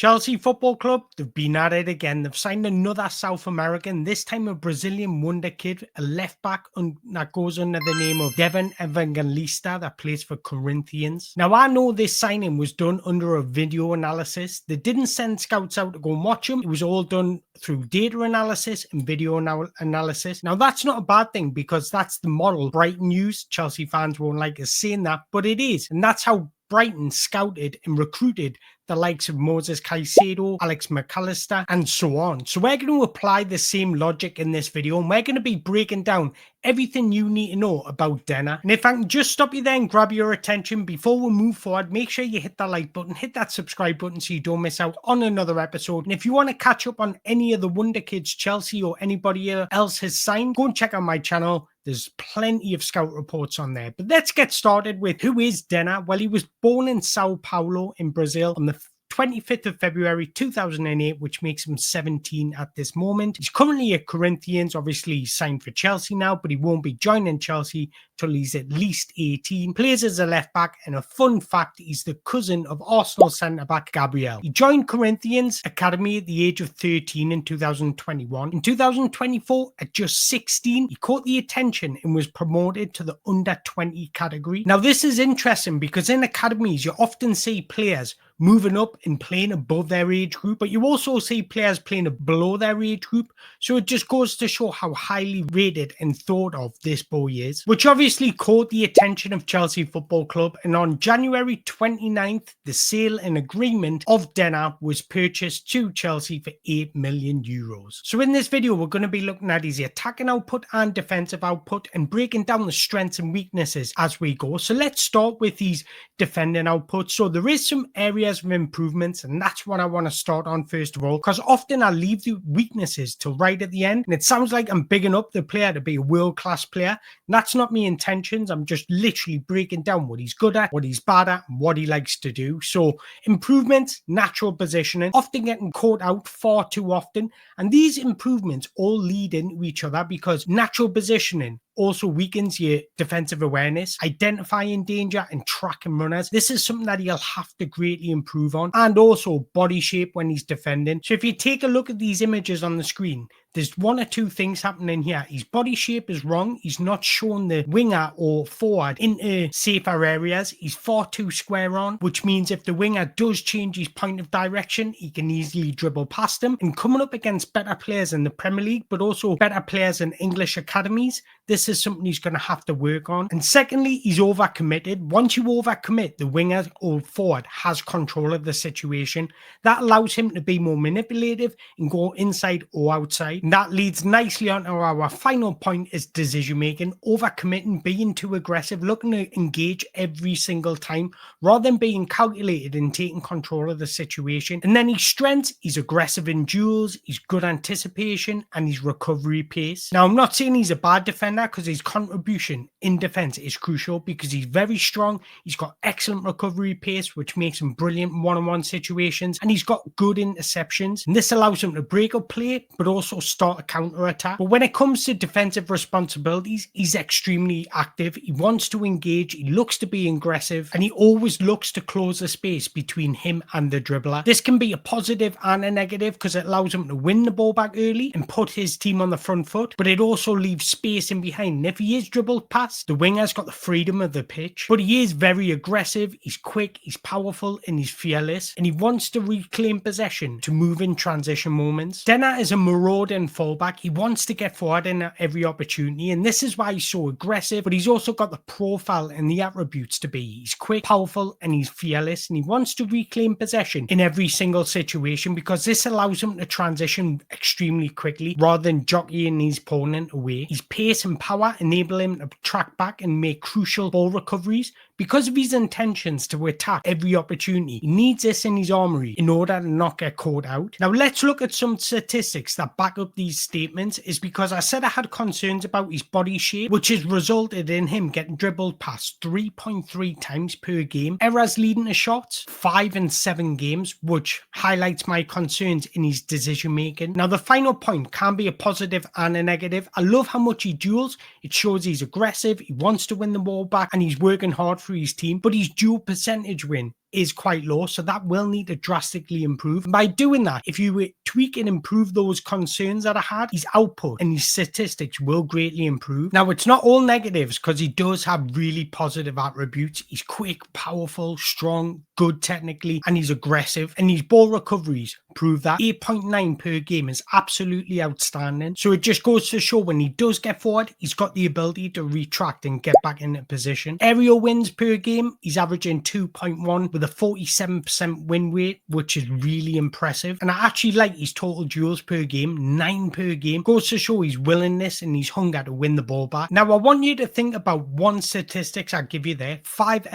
Chelsea Football Club, they've been at it again. They've signed another South American, this time a Brazilian wonder kid, a left back that goes under the name of Denner Evangelista that plays for Corinthians. Now, I know this signing was done under a video analysis. They didn't send scouts out to go and watch him. It was all done through data analysis and video analysis. Now, that's not a bad thing because that's the model Brighton used. Chelsea fans won't like us saying that, but it is. And that's how Brighton scouted and recruited the likes of Moses Caicedo, Alex McAllister, and so on. So we're going to apply the same logic in this video, and we're going to be breaking down everything you need to know about Denner. And if I can just stop you there and grab your attention before we move forward, make sure you hit that like button, hit that subscribe button so you don't miss out on another episode. And if you want to catch up on any of the wonder kids Chelsea or anybody else has signed, go and check out my channel. There's plenty of scout reports on there. But let's get started with who is Denner. Well, he was born in Sao Paulo in Brazil on the 25th of February 2008, which makes him 17 at this moment. He's currently at Corinthians. Obviously, he's signed for Chelsea now, but he won't be joining Chelsea till he's at least 18. Plays as a left back, and a fun fact, he's the cousin of Arsenal centre-back Gabriel. He joined Corinthians Academy at the age of 13 in 2021. In 2024, at just 16, he caught the attention and was promoted to the under-20 category. Now, this is interesting because in academies, you often see players moving up and playing above their age group, but you also see players playing below their age group. So it just goes to show how highly rated and thought of this boy is, which obviously caught the attention of Chelsea Football Club. And on January 29th, the sale and agreement of Denner was purchased to Chelsea for €8 million. So in this video, we're going to be looking at his attacking output and defensive output and breaking down the strengths and weaknesses as we go. So let's start with his defending output. So there is some areas of improvements, and that's what I want to start on first of all, because often I leave the weaknesses till right at the end, and it sounds like I'm bigging up the player to be a world-class player. And that's not my intentions. I'm just literally breaking down what he's good at, what he's bad at, and what he likes to do. So improvements, natural positioning, often getting caught out far too often, and these improvements all lead into each other because natural positioning also weakens your defensive awareness, identifying danger, and tracking runners. This is something that he'll have to greatly improve on, and also body shape when he's defending. So if you take a look at these images on the screen, there's one or two things happening here. His body shape is wrong. He's not showing the winger or forward into safer areas. He's far too square on, which means if the winger does change his point of direction, he can easily dribble past him. And coming up against better players in the Premier League, but also better players in English academies, this is something he's going to have to work on. And secondly, he's overcommitted. Once you overcommit, the winger or forward has control of the situation. That allows him to be more manipulative and go inside or outside. And that leads nicely on to our final point is decision making. Overcommitting, being too aggressive, looking to engage every single time rather than being calculated and taking control of the situation. And then his strengths, he's aggressive in duels, he's good anticipation, and his recovery pace. Now, I'm not saying he's a bad defender because his contribution in defense is crucial because he's very strong. He's got excellent recovery pace, which makes him brilliant in one-on-one situations, and he's got good interceptions. And this allows him to break up play, but also start a counter-attack. But when it comes to defensive responsibilities, he's extremely active. He wants to engage, he looks to be aggressive, and he always looks to close the space between him and the dribbler. This can be a positive and a negative because it allows him to win the ball back early and put his team on the front foot, but it also leaves space in behind. And if he is dribbled past, the winger's got the freedom of the pitch, but he is very aggressive, he's quick, he's powerful, and he's fearless, and he wants to reclaim possession to move in transition moments. Denner is a marauding fullback. He wants to get forward in every opportunity, and this is why he's so aggressive, but he's also got the profile and the attributes to be. He's quick, powerful, and he's fearless, and he wants to reclaim possession in every single situation because this allows him to transition extremely quickly rather than jockeying his opponent away. His pace and power enable him to track back and make crucial ball recoveries. Because of his intentions to attack every opportunity, he needs this in his armory in order to not get caught out. Now let's look at some statistics that back up these statements. Is because I said I had concerns about his body shape, which has resulted in him getting dribbled past 3.3 times per game. Errors leading to shots, 5 in 7 games, which highlights my concerns in his decision making. Now the final point can be a positive and a negative. I love how much he duels. It shows he's aggressive, he wants to win the ball back, and he's working hard for his team. But his dual percentage win is quite low, so that will need to drastically improve. And by doing that, if you tweak and improve those concerns that I had, his output and his statistics will greatly improve. Now, it's not all negatives because he does have really positive attributes. He's quick, powerful, strong, good technically, and he's aggressive. And his ball recoveries prove that. 8.9 per game is absolutely outstanding. So it just goes to show when he does get forward, he's got the ability to retract and get back into position. Aerial wins per game, he's averaging 2.1 with a 47% win rate, which is really impressive. And I actually like his total duels per game, 9 per game. Goes to show his willingness and his hunger to win the ball back. Now, I want you to think about one statistics I give you there. 5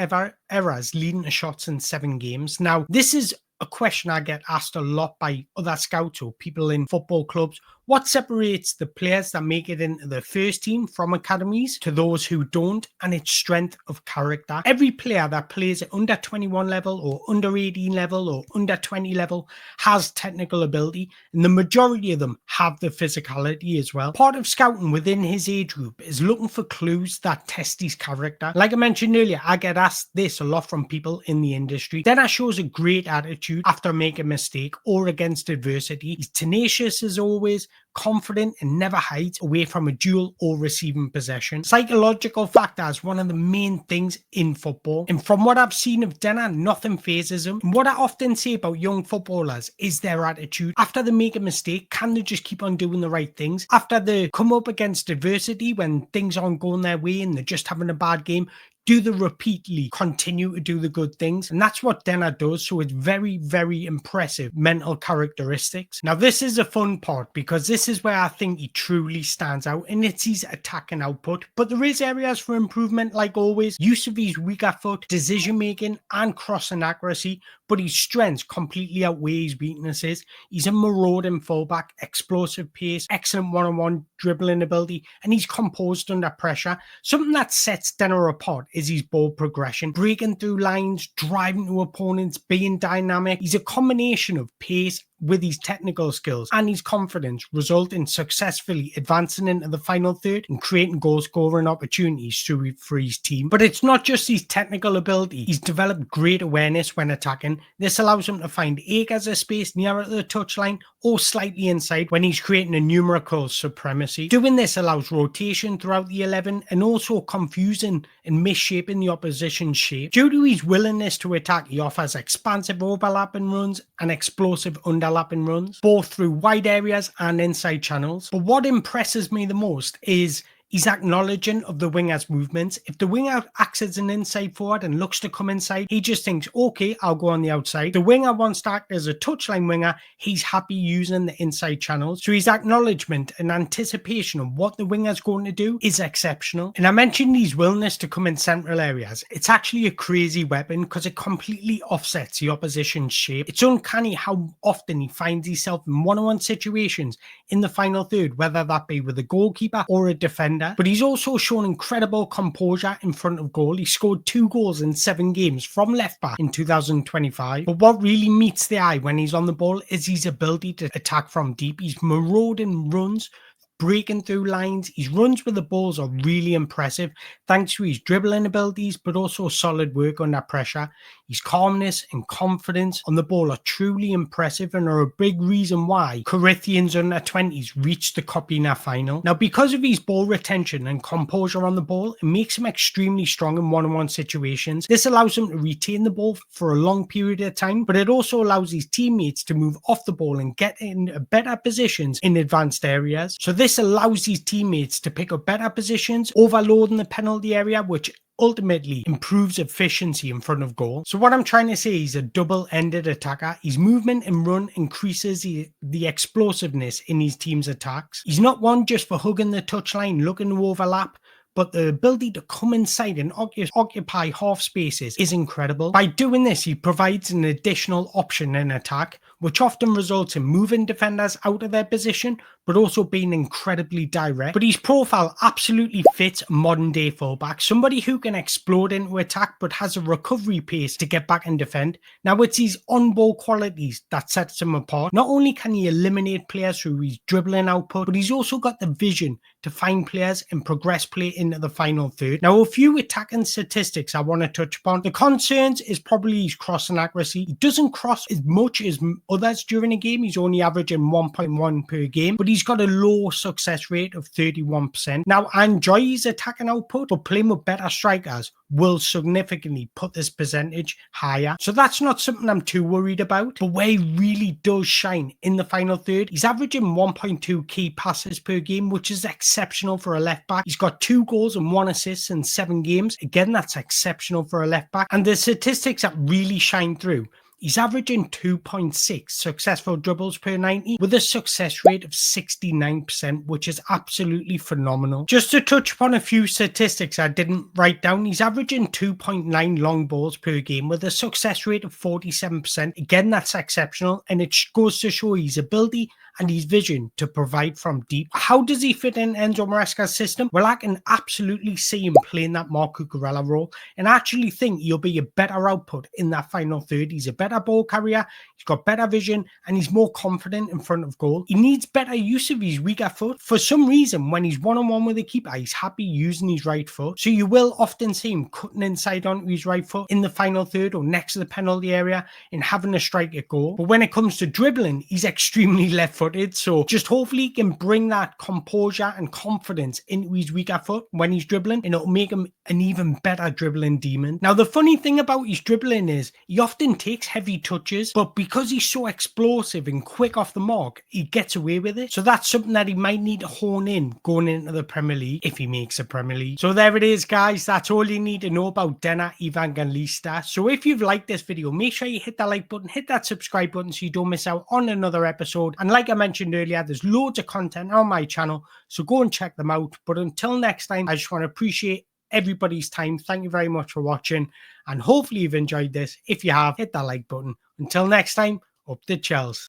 errors leading to shots in 7 games. Now, this is a question I get asked a lot by other scouts or people in football clubs. What separates the players that make it into the first team from academies to those who don't? And it's strength of character. Every player that plays at under 21 level or under 18 level or under 20 level has technical ability, and the majority of them have the physicality as well. Part of scouting within his age group is looking for clues that test his character. Like I mentioned earlier, I get asked this a lot from people in the industry. Denner shows a great attitude after making a mistake or against adversity. He's tenacious as always, confident, and never hides away from a duel or receiving possession. Psychological factor is one of the main things in football, and from what I've seen of Denner, nothing phases him. And what I often say about young footballers is their attitude. After they make a mistake, can they just keep on doing the right things? After they come up against adversity when things aren't going their way and they're just having a bad game, do they repeatedly continue to do the good things? And that's what Denner does. So it's very, very impressive mental characteristics. Now, this is a fun part because this is where I think he truly stands out, and it's his attacking output. But there is areas for improvement, like always. Use of his weaker foot, decision making, and crossing accuracy. But his strengths completely outweigh his weaknesses. He's a marauding fullback, explosive pace, excellent one-on-one dribbling ability, and he's composed under pressure. Something that sets Denner apart is his ball progression, breaking through lines, driving to opponents, being dynamic. He's a combination of pace with his technical skills and his confidence, result in successfully advancing into the final third and creating goal scoring opportunities for his team. But it's not just his technical ability. He's developed great awareness when attacking. This allows him to find acres of space nearer the touchline or slightly inside when he's creating a numerical supremacy. Doing this allows rotation throughout the 11 and also confusing and misshaping the opposition's shape. Due to his willingness to attack, he offers expansive overlapping runs and explosive underlapping runs, both through wide areas and inside channels. But what impresses me the most is he's acknowledging of the winger's movements. If the winger acts as an inside forward and looks to come inside, he just thinks, okay, I'll go on the outside. The winger wants to act as a touchline winger. He's happy using the inside channels. So his acknowledgement and anticipation of what the winger's going to do is exceptional. And I mentioned his willingness to come in central areas. It's actually a crazy weapon because it completely offsets the opposition's shape. It's uncanny how often he finds himself in one-on-one situations in the final third, whether that be with a goalkeeper or a defender. But he's also shown incredible composure in front of goal. He scored 2 goals in 7 games from left back in 2025. But what really meets the eye when he's on the ball is his ability to attack from deep. He's marauding runs, breaking through lines. His runs with the balls are really impressive thanks to his dribbling abilities, but also solid work under pressure. His calmness and confidence on the ball are truly impressive and are a big reason why Corinthians under 20s reached the Copina final. Now, because of his ball retention and composure on the ball, it makes him extremely strong in one-on-one situations. This allows him to retain the ball for a long period of time, but it also allows his teammates to move off the ball and get in better positions in advanced areas. So this allows his teammates to pick up better positions, overloading the penalty area, which ultimately improves efficiency in front of goal. So what I'm trying to say, he's a double-ended attacker. His movement and run increases the explosiveness in his team's attacks. He's not one just for hugging the touchline, looking to overlap, but the ability to come inside and occupy half spaces is incredible. By doing this, he provides an additional option in attack, which often results in moving defenders out of their position, but also being incredibly direct. But his profile absolutely fits a modern-day fullback, somebody who can explode into attack, but has a recovery pace to get back and defend. Now, it's his on-ball qualities that sets him apart. Not only can he eliminate players through his dribbling output, but he's also got the vision to find players and progress play into the final third. Now, a few attacking statistics I want to touch upon. The concerns is probably his crossing accuracy. He doesn't cross as much as others during a game. He's only averaging 1.1 per game, but he's got a low success rate of 31%. Now, I enjoy his attacking output, but playing with better strikers will significantly put this percentage higher. So that's not something I'm too worried about. But where he really does shine in the final third, he's averaging 1.2 key passes per game, which is exceptional for a left back. He's got 2 goals and 1 assist in 7 games. Again, that's exceptional for a left back. And the statistics that really shine through, he's averaging 2.6 successful dribbles per 90 with a success rate of 69%, which is absolutely phenomenal. Just to touch upon a few statistics I didn't write down, he's averaging 2.9 long balls per game with a success rate of 47%. Again, that's exceptional, and it goes to show his ability and his vision to provide from deep. How does he fit in Enzo Maresca's system? Well, I can absolutely see him playing that Marco Cucurella role, and I actually think he'll be a better output in that final third. He's a better ball carrier, he's got better vision, and he's more confident in front of goal. He needs better use of his weaker foot. For some reason, when he's one-on-one with the keeper, he's happy using his right foot. So you will often see him cutting inside onto his right foot in the final third or next to the penalty area and having a strike at goal. But when it comes to dribbling, he's extremely left-footed. So just hopefully he can bring that composure and confidence into his weaker foot when he's dribbling, and it'll make him an even better dribbling demon. Now, the funny thing about his dribbling is he often takes heavy touches, but because he's so explosive and quick off the mark, he gets away with it. So that's something that he might need to hone in going into the Premier League if he makes a Premier League. So there it is, guys. That's all you need to know about Denner Evangelista. So if you've liked this video, make sure you hit that like button, hit that subscribe button so you don't miss out on another episode. And like I mentioned earlier, there's loads of content on my channel, so go and check them out. But until next time, I just want to appreciate everybody's time. Thank you very much for watching, and hopefully you've enjoyed this. If you have, hit that like button. Until next time, up the Chels.